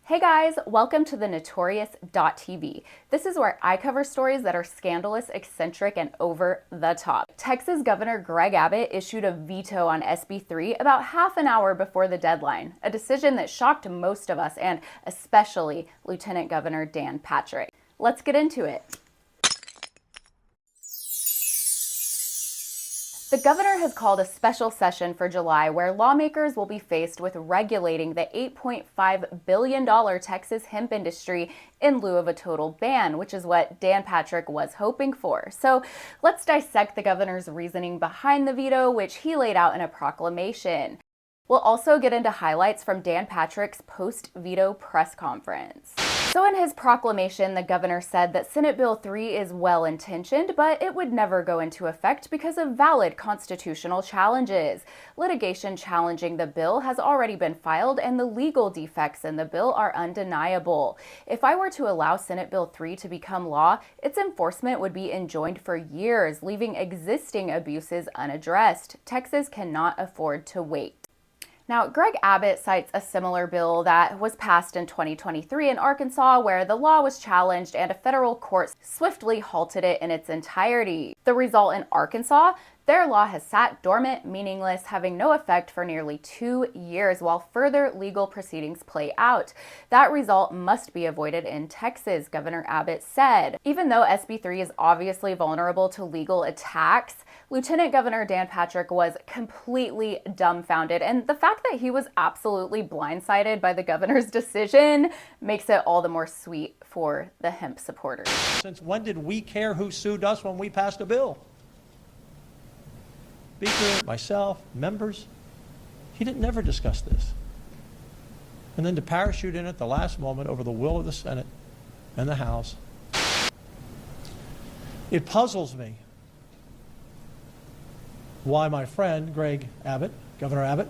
Hey guys, welcome to the Notorious.tv. This is where I cover stories that are scandalous, eccentric, and over the top. Texas Governor Greg Abbott issued a veto on SB3 about half an hour before the deadline, a decision that shocked most of us and especially Lieutenant Governor Dan Patrick. Let's get into it. The governor has called a special session for July where lawmakers will be faced with regulating the $8.5 billion Texas hemp industry in lieu of a total ban, which is what Dan Patrick was hoping for. So let's dissect the governor's reasoning behind the veto, which he laid out in a proclamation. We'll also get into highlights from Dan Patrick's post-veto press conference. So in his proclamation, the governor said that Senate Bill 3 is well-intentioned, but it would never go into effect because of valid constitutional challenges. Litigation challenging the bill has already been filed, and the legal defects in the bill are undeniable. If I were to allow Senate Bill 3 to become law, its enforcement would be enjoined for years, leaving existing abuses unaddressed. Texas cannot afford to wait. Now, Greg Abbott cites a similar bill that was passed in 2023 in Arkansas where the law was challenged and a federal court swiftly halted it in its entirety. The result in Arkansas? Their law has sat dormant, meaningless, having no effect for nearly 2 years while further legal proceedings play out. That result must be avoided in Texas, Governor Abbott said. Even though SB3 is obviously vulnerable to legal attacks, Lieutenant Governor Dan Patrick was completely dumbfounded, and the fact that he was absolutely blindsided by the governor's decision makes it all the more sweet for the hemp supporters. Since when did we care who sued us when we passed a bill? Speaker, myself, members, he didn't never discuss this. And then to parachute in at the last moment over the will of the Senate and the House, it puzzles me why my friend Greg Abbott, Governor Abbott,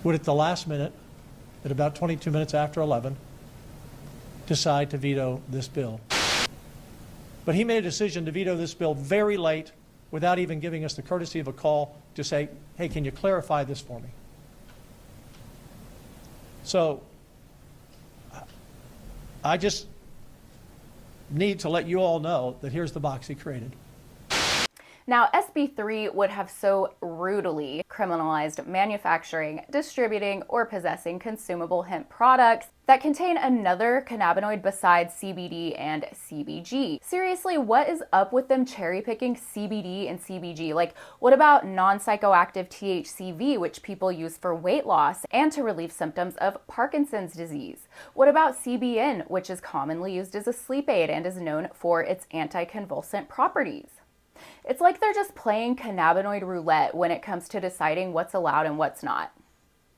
would at the last minute, at about 22 minutes after 11, decide to veto this bill. But he made a decision to veto this bill very late without even giving us the courtesy of a call to say, hey, can you clarify this for me? So I just need to let you all know that here's the box he created. Now, SB3 would have so rudely criminalized manufacturing, distributing, or possessing consumable hemp products that contain another cannabinoid besides CBD and CBG. Seriously, what is up with them cherry-picking CBD and CBG? Like, what about non-psychoactive THCV, which people use for weight loss and to relieve symptoms of Parkinson's disease? What about CBN, which is commonly used as a sleep aid and is known for its anticonvulsant properties? It's like they're just playing cannabinoid roulette when it comes to deciding what's allowed and what's not.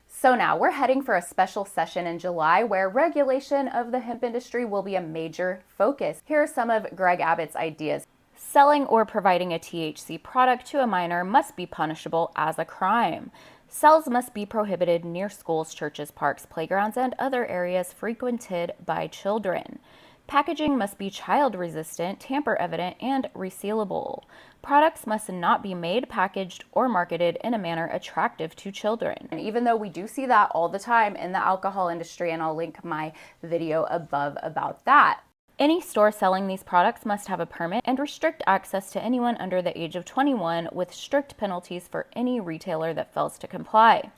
So now we're heading for a special session in July where regulation of the hemp industry will be a major focus. Here are some of Greg Abbott's ideas. Selling or providing a THC product to a minor must be punishable as a crime. Sales must be prohibited near schools, churches, parks, playgrounds, and other areas frequented by children. Packaging must be child-resistant, tamper-evident, and resealable. Products must not be made, packaged, or marketed in a manner attractive to children. And even though we do see that all the time in the alcohol industry, and I'll link my video above about that. Any store selling these products must have a permit and restrict access to anyone under the age of 21 with strict penalties for any retailer that fails to comply.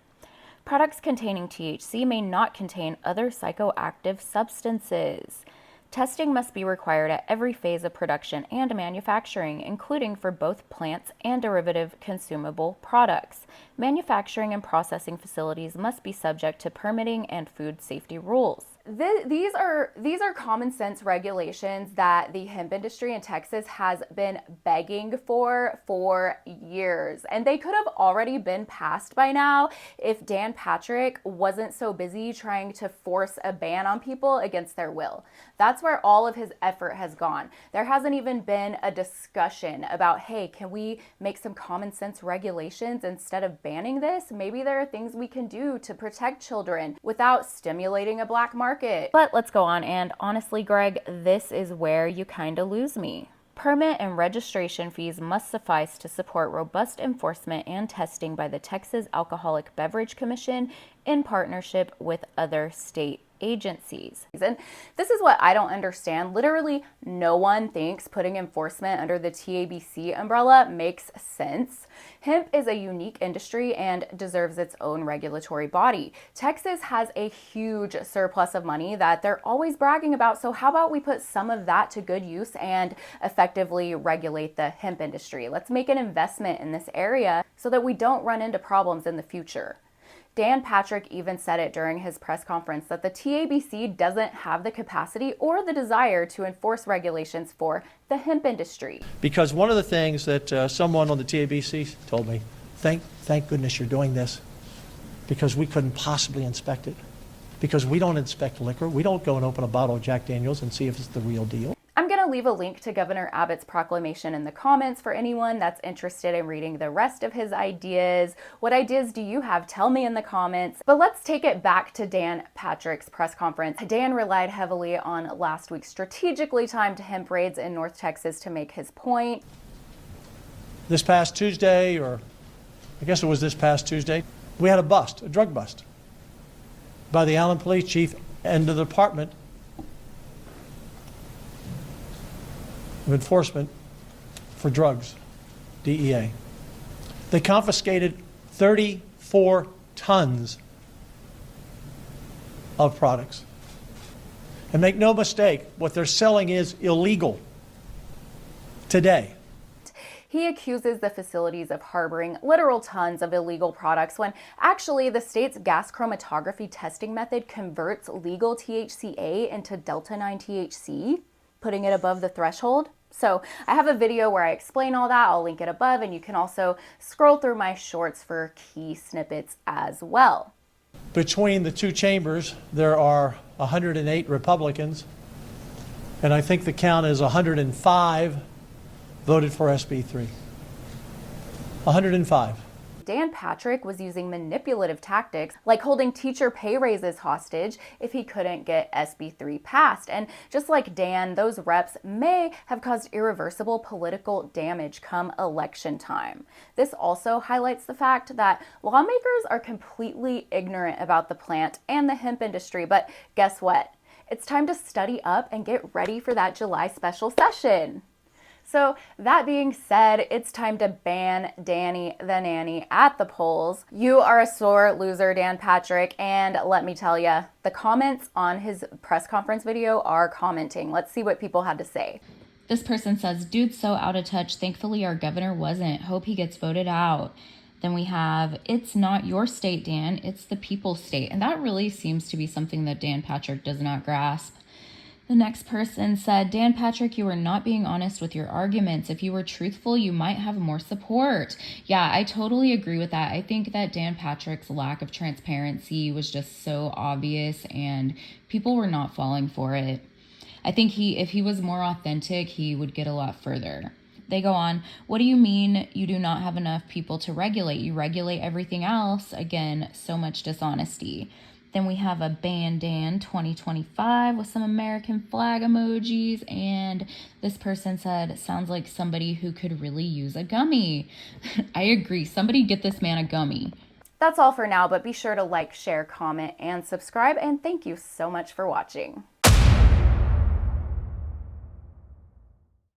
Products containing THC may not contain other psychoactive substances. Testing must be required at every phase of production and manufacturing, including for both plants and derivative consumable products. Manufacturing and processing facilities must be subject to permitting and food safety rules. These are common sense regulations that the hemp industry in Texas has been begging for years. And they could have already been passed by now if Dan Patrick wasn't so busy trying to force a ban on people against their will. That's where all of his effort has gone. There hasn't even been a discussion about, hey, can we make some common sense regulations instead of banning this? Maybe there are things we can do to protect children without stimulating a black market. But let's go on, and honestly, Greg, this is where you kind of lose me. Permit and registration fees must suffice to support robust enforcement and testing by the Texas Alcoholic Beverage Commission in partnership with other state agencies. And this is what I don't understand. Literally, no one thinks putting enforcement under the TABC umbrella makes sense. Hemp is a unique industry and deserves its own regulatory body. Texas has a huge surplus of money that they're always bragging about, so how about we put some of that to good use and effectively regulate the hemp industry? Let's make an investment in this area so that we don't run into problems in the future. Dan Patrick even said it during his press conference that the TABC doesn't have the capacity or the desire to enforce regulations for the hemp industry. Because one of the things that someone on the TABC told me, thank goodness you're doing this, because we couldn't possibly inspect it. Because we don't inspect liquor. We don't go and open a bottle of Jack Daniels and see if it's the real deal. I'm going to leave a link to Governor Abbott's proclamation in the comments for anyone that's interested in reading the rest of his ideas. What ideas do you have? Tell me in the comments. But let's take it back to Dan Patrick's press conference. Dan relied heavily on last week's strategically timed hemp raids in North Texas to make his point. This past Tuesday, or I guess it was this past Tuesday, we had a drug bust, by the Allen Police Chief and the Department of Enforcement for Drugs, DEA. They confiscated 34 tons of products. And make no mistake, what they're selling is illegal today. He accuses the facilities of harboring literal tons of illegal products when actually the state's gas chromatography testing method converts legal THCA into Delta-9 THC, putting it above the threshold. So I have a video where I explain all that. I'll link it above, and you can also scroll through my shorts for key snippets as well. Between the two chambers, there are 108 Republicans, and I think the count is 105 voted for SB3. 105. Dan Patrick was using manipulative tactics like holding teacher pay raises hostage if he couldn't get SB3 passed. And just like Dan, those reps may have caused irreversible political damage come election time. This also highlights the fact that lawmakers are completely ignorant about the plant and the hemp industry. But guess what? It's time to study up and get ready for that July special session. So that being said, it's time to ban Danny the Nanny at the polls. You are a sore loser, Dan Patrick, and let me tell you, the comments on his press conference video are commenting. Let's see what people had to say. This person says, dude's so out of touch. Thankfully, our governor wasn't. Hope he gets voted out. Then we have, it's not your state, Dan. It's the people's state. And that really seems to be something that Dan Patrick does not grasp. The next person said, Dan Patrick, you are not being honest with your arguments. If you were truthful, you might have more support. Yeah, I totally agree with that. I think that Dan Patrick's lack of transparency was just so obvious and people were not falling for it. I think if he was more authentic, he would get a lot further. They go on, what do you mean you do not have enough people to regulate? You regulate everything else. Again, so much dishonesty. Then we have a Ban Dan 2025 with some American flag emojis. And this person said, sounds like somebody who could really use a gummy. I agree. Somebody get this man a gummy. That's all for now, but be sure to like, share, comment, and subscribe. And thank you so much for watching.